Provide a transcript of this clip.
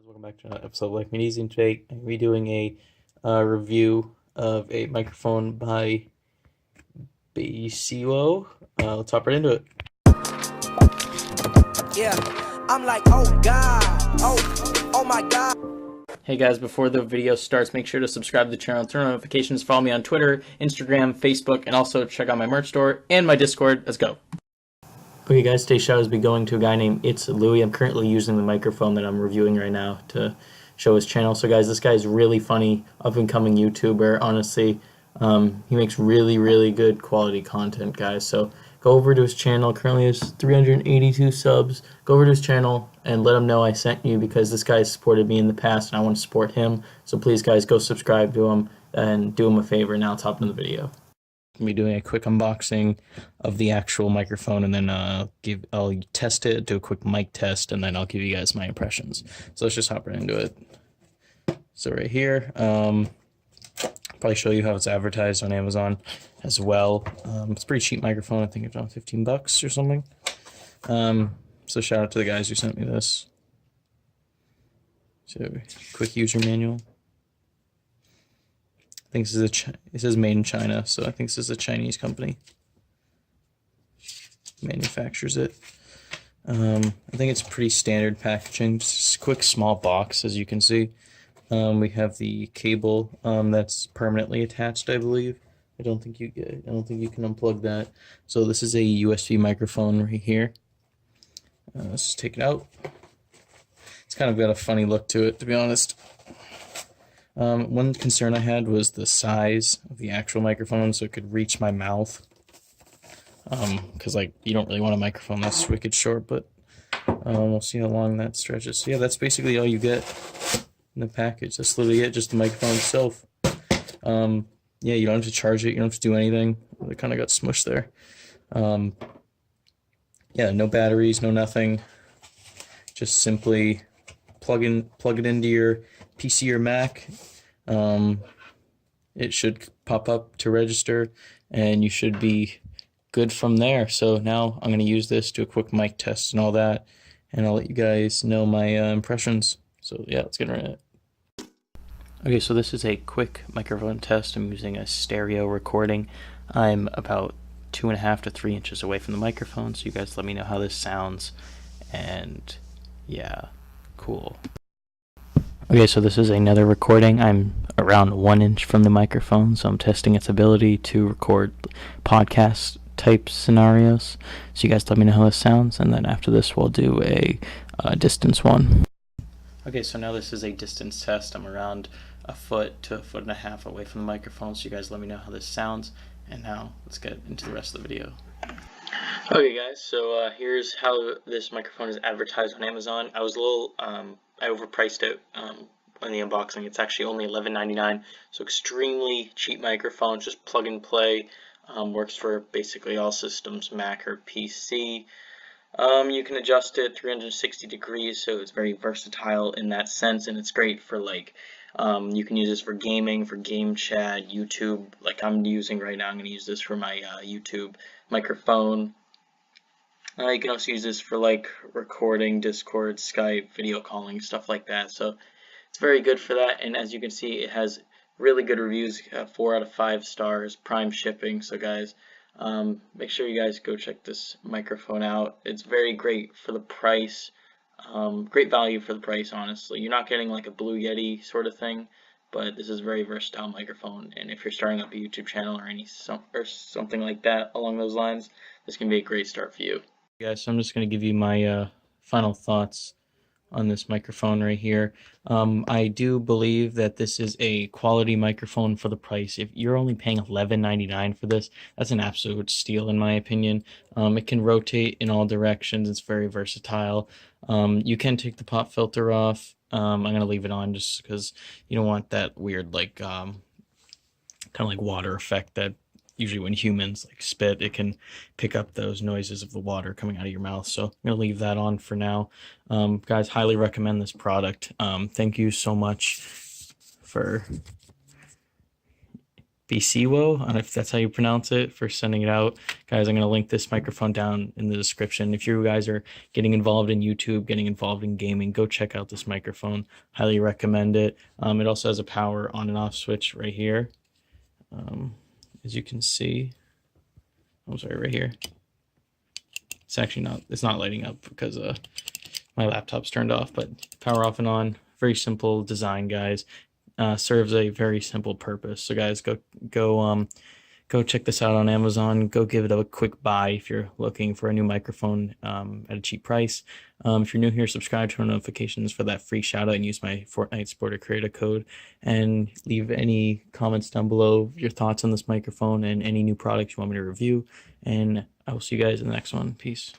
welcome back to another episode of Life Made Easy. And today I'm going to be doing a review of a microphone by BEISIWO. Let's hop right into it. Yeah, I'm like, oh God, oh my God. Hey guys, before the video starts, make sure to subscribe to the channel, turn on notifications, follow me on Twitter, Instagram, Facebook, and also check out my merch store and my Discord. Let's go. Okay guys, today's shout out is be going to a guy named It's Louie. I'm currently using the microphone that I'm reviewing right now to show his channel. So guys, this guy is really funny, up-and-coming YouTuber, honestly. He makes really good quality content, guys. So go over to his channel. Currently has 382 subs. Go over to his channel and let him know I sent you, because this guy has supported me in the past and I want to support him. So please guys, go subscribe to him and do him a favor. Now let's hop into the video. I'm gonna be doing a quick unboxing of the actual microphone, and then I'll test it, do a quick mic test, and then I'll give you guys my impressions. So let's just hop right into it. So right here, probably show you how it's advertised on Amazon as well. It's a pretty cheap microphone. I think it's around 15 bucks or something. So shout out to the guys who sent me this. So quick user manual. I think this is it says made in China, so I think this is a Chinese company manufactures it. I think it's pretty standard packaging, just a quick small box, as you can see. We have the cable that's permanently attached, I believe. I don't think you can unplug that. So this is a USB microphone right here. Let's just take it out. It's kind of got a funny look to it, to be honest. One concern I had was the size of the actual microphone, so it could reach my mouth. Because like you don't really want a microphone that's wicked short, but we'll see how long that stretches. So yeah, that's basically all you get in the package. That's literally it, just the microphone itself. Yeah, you don't have to charge it, you don't have to do anything. It kind of got smushed there. Yeah, no batteries, no nothing. Just simply plug it into your PC or Mac. It should pop up to register, and you should be good from there. So now I'm going to use this, do a quick mic test and all that, and I'll let you guys know my impressions. So yeah, let's get into it. Okay, so this is a quick microphone test. I'm using a stereo recording. I'm about 2.5 to 3 inches away from the microphone, so you guys let me know how this sounds. And yeah, cool. Okay, so this is another recording. I'm around 1 inch from the microphone, so I'm testing its ability to record podcast type scenarios. So you guys let me know how this sounds, and then after this we'll do a distance one. Okay, so now this is a distance test. I'm around 1 foot to 1.5 feet away from the microphone, so you guys let me know how this sounds. And now let's get into the rest of the video. Okay guys, so here's how this microphone is advertised on Amazon. I was a little, I overpriced it on the unboxing. It's actually only $11.99, so extremely cheap microphone, just plug and play. Works for basically all systems, Mac or PC. You can adjust it 360 degrees, so it's very versatile in that sense, and it's great for like, you can use this for gaming, for game chat, YouTube, like I'm using right now. I'm going to use this for my YouTube microphone. You can also use this for like recording, Discord, Skype, video calling, stuff like that. So it's very good for that, and as you can see, it has really good reviews, 4 out of 5 stars, prime shipping. So guys, make sure you guys go check this microphone out. It's very great for the price. Great value for the price, honestly. You're not getting like a Blue Yeti sort of thing, but this is a very versatile microphone, and if you're starting up a YouTube channel or something like that along those lines, this can be a great start for you. Guys, so I'm just going to give you my final thoughts on this microphone right here. I do believe that this is a quality microphone for the price. If you're only paying $11.99 for this, that's an absolute steal in my opinion. It can rotate in all directions. It's very versatile. You can take the pop filter off. I'm going to leave it on just because you don't want that weird like kind of like water effect that usually when humans like spit, it can pick up those noises of the water coming out of your mouth. So I'm going to leave that on for now. Guys, highly recommend this product. Thank you so much for BEISIWO. I don't know if that's how you pronounce it, for sending it out. Guys, I'm going to link this microphone down in the description. If you guys are getting involved in YouTube, getting involved in gaming, go check out this microphone. Highly recommend it. It also has a power on and off switch right here. As you can see, I'm sorry, right here. It's actually not, it's not lighting up because my laptop's turned off, but power off and on. Very simple design, guys. Serves a very simple purpose. So guys, go check this out on Amazon. Go give it a quick buy if you're looking for a new microphone at a cheap price. If you're new here, subscribe to our notifications for that free shout out and use my Fortnite supporter creator code, and leave any comments down below, your thoughts on this microphone and any new products you want me to review. And I will see you guys in the next one. Peace.